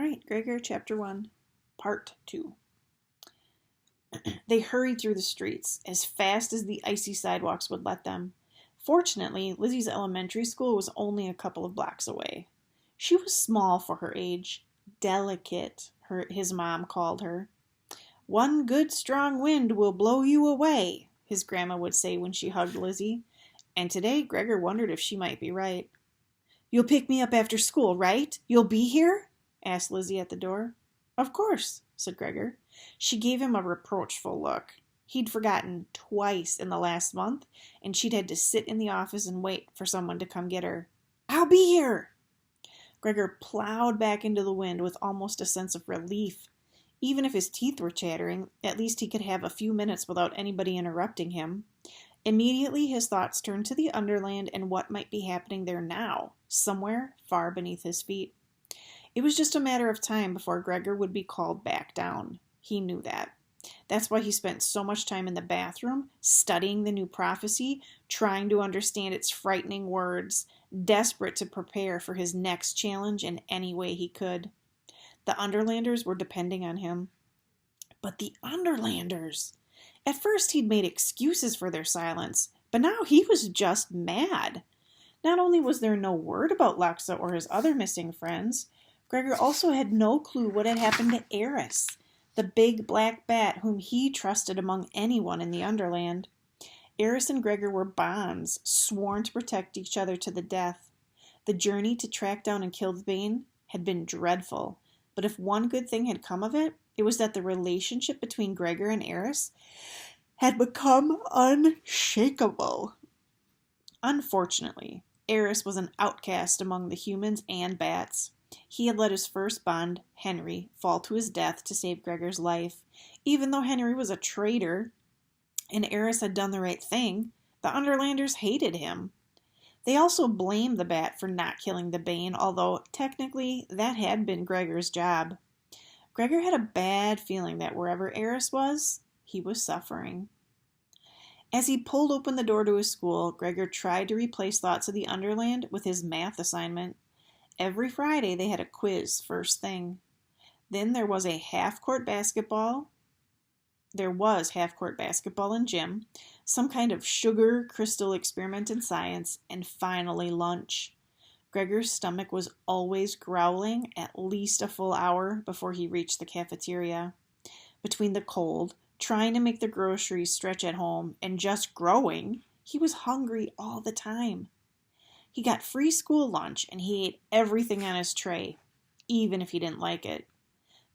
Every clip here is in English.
right, Gregor, Chapter 1, Part 2. They hurried through the streets as fast as the icy sidewalks would let them. Fortunately, Lizzie's elementary school was only a couple of blocks away. She was small for her age. Delicate, his mom called her. "One good strong wind will blow you away," his grandma would say when she hugged Lizzie. And today Gregor wondered if she might be right. "You'll pick me up after school, right? You'll be here?" asked Lizzie at the door. "Of course," said Gregor. She gave him a reproachful look. He'd forgotten twice in the last month, and she'd had to sit in the office and wait for someone to come get her. "I'll be here!" Gregor plowed back into the wind with almost a sense of relief. Even if his teeth were chattering, at least he could have a few minutes without anybody interrupting him. Immediately his thoughts turned to the Underland and what might be happening there now, somewhere far beneath his feet. It was just a matter of time before Gregor would be called back down. He knew that. That's why he spent so much time in the bathroom, studying the new prophecy, trying to understand its frightening words, desperate to prepare for his next challenge in any way he could. The Underlanders were depending on him. But the Underlanders! At first he'd made excuses for their silence, but now he was just mad. Not only was there no word about Lexa or his other missing friends, Gregor also had no clue what had happened to Eris, the big black bat whom he trusted among anyone in the Underland. Eris and Gregor were bonds, sworn to protect each other to the death. The journey to track down and kill the Bane had been dreadful, but if one good thing had come of it, it was that the relationship between Gregor and Eris had become unshakable. Unfortunately, Eris was an outcast among the humans and bats. He had let his first bond, Henry, fall to his death to save Gregor's life. Even though Henry was a traitor and Eris had done the right thing, the Underlanders hated him. They also blamed the bat for not killing the Bane, although technically that had been Gregor's job. Gregor had a bad feeling that wherever Eris was, he was suffering. As he pulled open the door to his school, Gregor tried to replace thoughts of the Underland with his math assignment. Every Friday they had a quiz first thing. Then there was half-court basketball in gym, some kind of sugar crystal experiment in science, and finally lunch. Gregor's stomach was always growling at least a full hour before he reached the cafeteria. Between the cold, trying to make the groceries stretch at home, and just growing, he was hungry all the time. He got free school lunch and he ate everything on his tray, even if he didn't like it.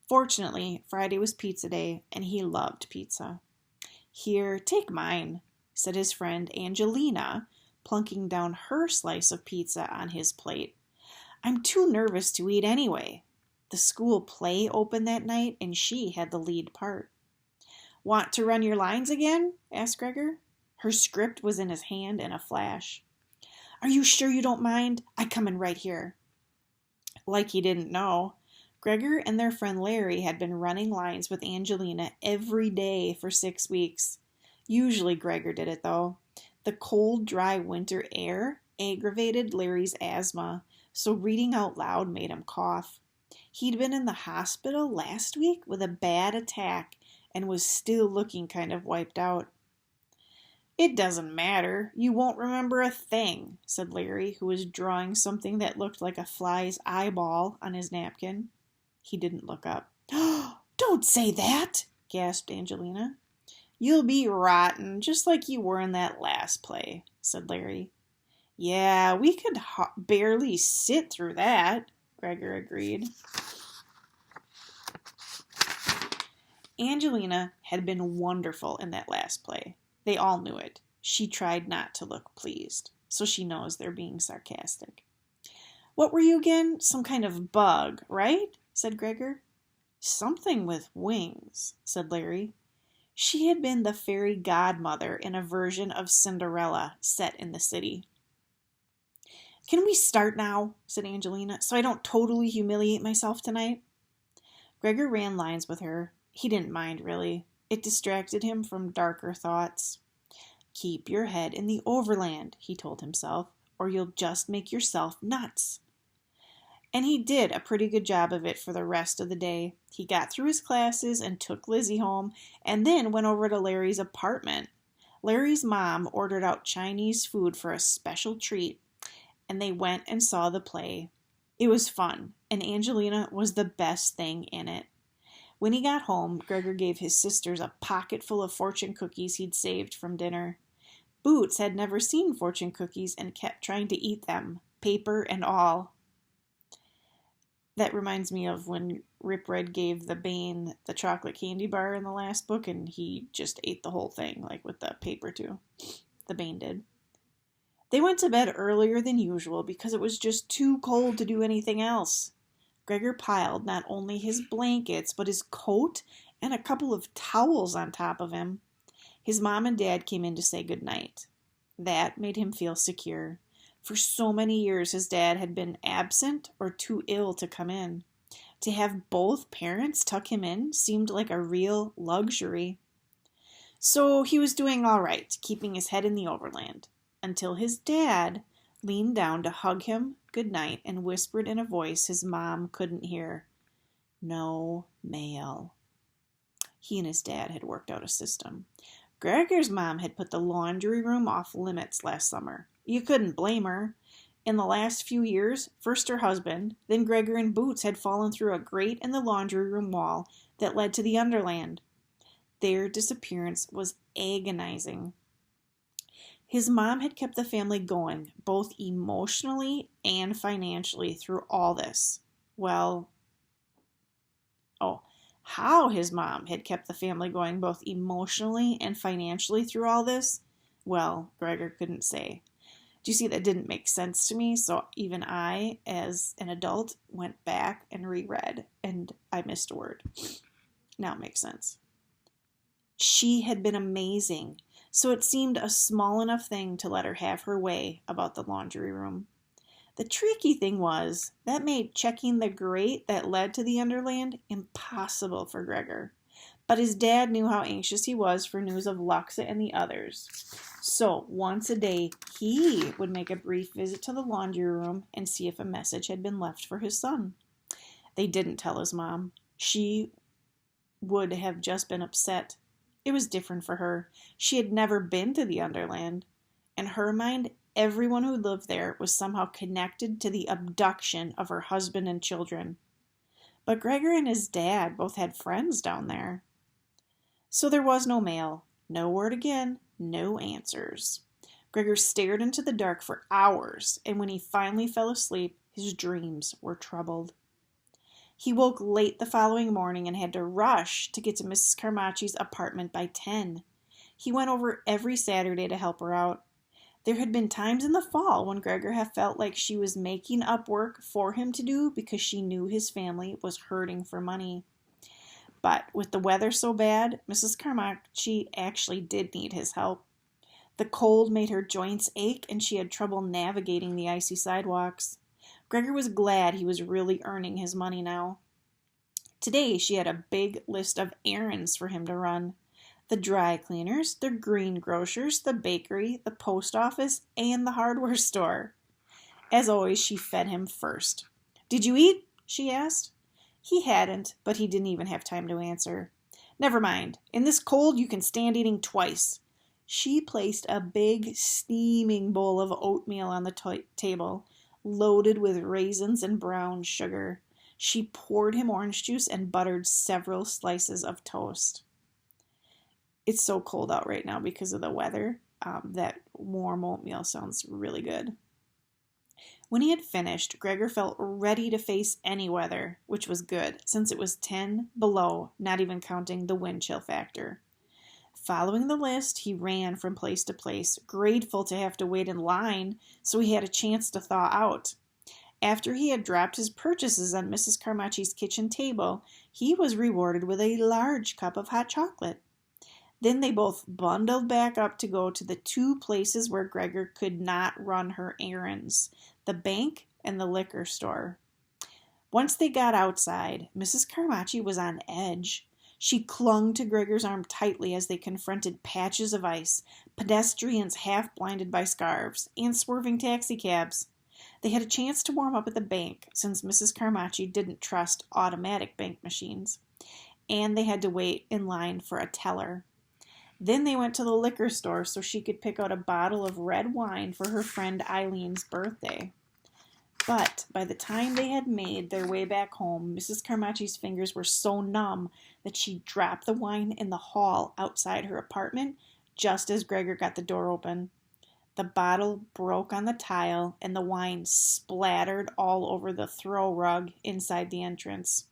Fortunately, Friday was pizza day and he loved pizza. "Here, take mine," said his friend Angelina, plunking down her slice of pizza on his plate. "I'm too nervous to eat anyway." The school play opened that night and she had the lead part. "Want to run your lines again?" asked Gregor. Her script was in his hand in a flash. "Are you sure you don't mind? I come in right here." Like he didn't know, Gregor and their friend Larry had been running lines with Angelina every day for 6 weeks. Usually Gregor did it, though. The cold, dry winter air aggravated Larry's asthma, so reading out loud made him cough. He'd been in the hospital last week with a bad attack and was still looking kind of wiped out. "It doesn't matter. You won't remember a thing," said Larry, who was drawing something that looked like a fly's eyeball on his napkin. He didn't look up. "Don't say that," gasped Angelina. "You'll be rotten, just like you were in that last play," said Larry. "Yeah, we could barely sit through that," Gregor agreed. Angelina had been wonderful in that last play. They all knew it. She tried not to look pleased, so she knows they're being sarcastic. "What were you again? Some kind of bug, right?" said Gregor. "Something with wings," said Larry. She had been the fairy godmother in a version of Cinderella set in the city. "Can we start now?" said Angelina, "so I don't totally humiliate myself tonight?" Gregor ran lines with her. He didn't mind, really. It distracted him from darker thoughts. "Keep your head in the overland," he told himself, "or you'll just make yourself nuts." And he did a pretty good job of it for the rest of the day. He got through his classes and took Lizzie home, and then went over to Larry's apartment. Larry's mom ordered out Chinese food for a special treat, and they went and saw the play. It was fun, and Angelina was the best thing in it. When he got home, Gregor gave his sisters a pocket full of fortune cookies he'd saved from dinner. Boots had never seen fortune cookies and kept trying to eat them, paper and all. That reminds me of when Rip Red gave the Bane the chocolate candy bar in the last book, and he just ate the whole thing, like with the paper too. The Bane did. They went to bed earlier than usual because it was just too cold to do anything else. Gregor piled not only his blankets, but his coat and a couple of towels on top of him. His mom and dad came in to say goodnight. That made him feel secure. For so many years, his dad had been absent or too ill to come in. To have both parents tuck him in seemed like a real luxury. So he was doing all right, keeping his head in the overland, until his dad leaned down to hug him goodnight and whispered in a voice his mom couldn't hear, "No mail." He and his dad had worked out a system. Gregor's mom had put the laundry room off limits last summer. You couldn't blame her. In the last few years, first her husband, then Gregor and Boots had fallen through a grate in the laundry room wall that led to the underland. Their disappearance was agonizing. His mom had kept the family going, both emotionally and financially, through all this. How his mom had kept the family going both emotionally and financially through all this, well, Gregor couldn't say. Do you see, that didn't make sense to me, so even I, as an adult, went back and reread, and I missed a word. Now it makes sense. She had been amazing, so it seemed a small enough thing to let her have her way about the laundry room. The tricky thing was, that made checking the grate that led to the underland impossible for Gregor. But his dad knew how anxious he was for news of Luxa and the others. So once a day, he would make a brief visit to the laundry room and see if a message had been left for his son. They didn't tell his mom. She would have just been upset. It was different for her. She had never been to the underland. In her mind, everyone who lived there was somehow connected to the abduction of her husband and children. But Gregor and his dad both had friends down there. So there was no mail, no word again, no answers. Gregor stared into the dark for hours, and when he finally fell asleep, his dreams were troubled. He woke late the following morning and had to rush to get to Mrs. Carmacci's apartment by 10. He went over every Saturday to help her out. There had been times in the fall when Gregor had felt like she was making up work for him to do because she knew his family was hurting for money. But with the weather so bad, Mrs. Carmacci actually did need his help. The cold made her joints ache and she had trouble navigating the icy sidewalks. Gregor was glad he was really earning his money now. Today she had a big list of errands for him to run. The dry cleaners, the greengrocers, the bakery, the post office, and the hardware store. As always, she fed him first. "Did you eat?" she asked. He hadn't, but he didn't even have time to answer. "Never mind. In this cold, you can stand eating twice." She placed a big, steaming bowl of oatmeal on the table, loaded with raisins and brown sugar. She poured him orange juice and buttered several slices of toast. It's so cold out right now because of the weather. That warm oatmeal sounds really good. When he had finished, Gregor felt ready to face any weather, which was good, since it was 10 below, not even counting the wind chill factor. Following the list, he ran from place to place, grateful to have to wait in line so he had a chance to thaw out. After he had dropped his purchases on Mrs. Carmacci's kitchen table, he was rewarded with a large cup of hot chocolate. Then they both bundled back up to go to the two places where Gregor could not run her errands, the bank and the liquor store. Once they got outside, Mrs. Carmacci was on edge. She clung to Gregor's arm tightly as they confronted patches of ice, pedestrians half blinded by scarves, and swerving taxicabs. They had a chance to warm up at the bank since Mrs. Carmacci didn't trust automatic bank machines, and they had to wait in line for a teller. Then they went to the liquor store so she could pick out a bottle of red wine for her friend Eileen's birthday. But by the time they had made their way back home, Mrs. Carmacci's fingers were so numb that she dropped the wine in the hall outside her apartment just as Gregor got the door open. The bottle broke on the tile and the wine splattered all over the throw rug inside the entrance.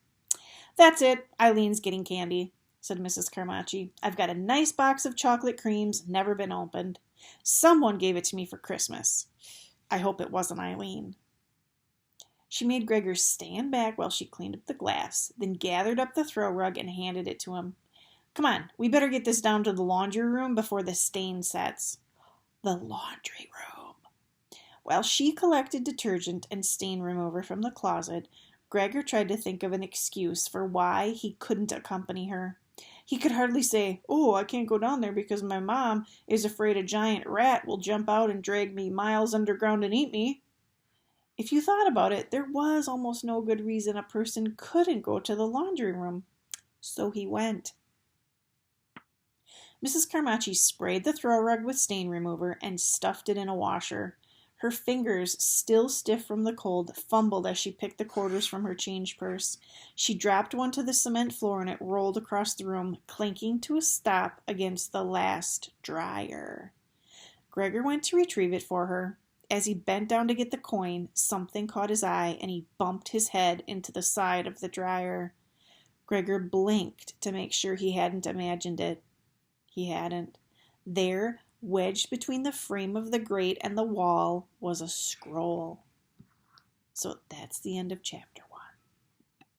"That's it, Eileen's getting candy," said Mrs. Carmacci. "I've got a nice box of chocolate creams, never been opened. Someone gave it to me for Christmas. I hope it wasn't Eileen." She made Gregor stand back while she cleaned up the glass, then gathered up the throw rug and handed it to him. "Come on, we better get this down to the laundry room before the stain sets." The laundry room. While she collected detergent and stain remover from the closet, Gregor tried to think of an excuse for why he couldn't accompany her. He could hardly say, "Oh, I can't go down there because my mom is afraid a giant rat will jump out and drag me miles underground and eat me." If you thought about it, there was almost no good reason a person couldn't go to the laundry room. So he went. Mrs. Carmacci sprayed the throw rug with stain remover and stuffed it in a washer. Her fingers, still stiff from the cold, fumbled as she picked the quarters from her change purse. She dropped one to the cement floor and it rolled across the room, clanking to a stop against the last dryer. Gregor went to retrieve it for her. As he bent down to get the coin, something caught his eye and he bumped his head into the side of the dryer. Gregor blinked to make sure he hadn't imagined it. He hadn't. There, wedged between the frame of the grate and the wall, was a scroll. So that's the end of chapter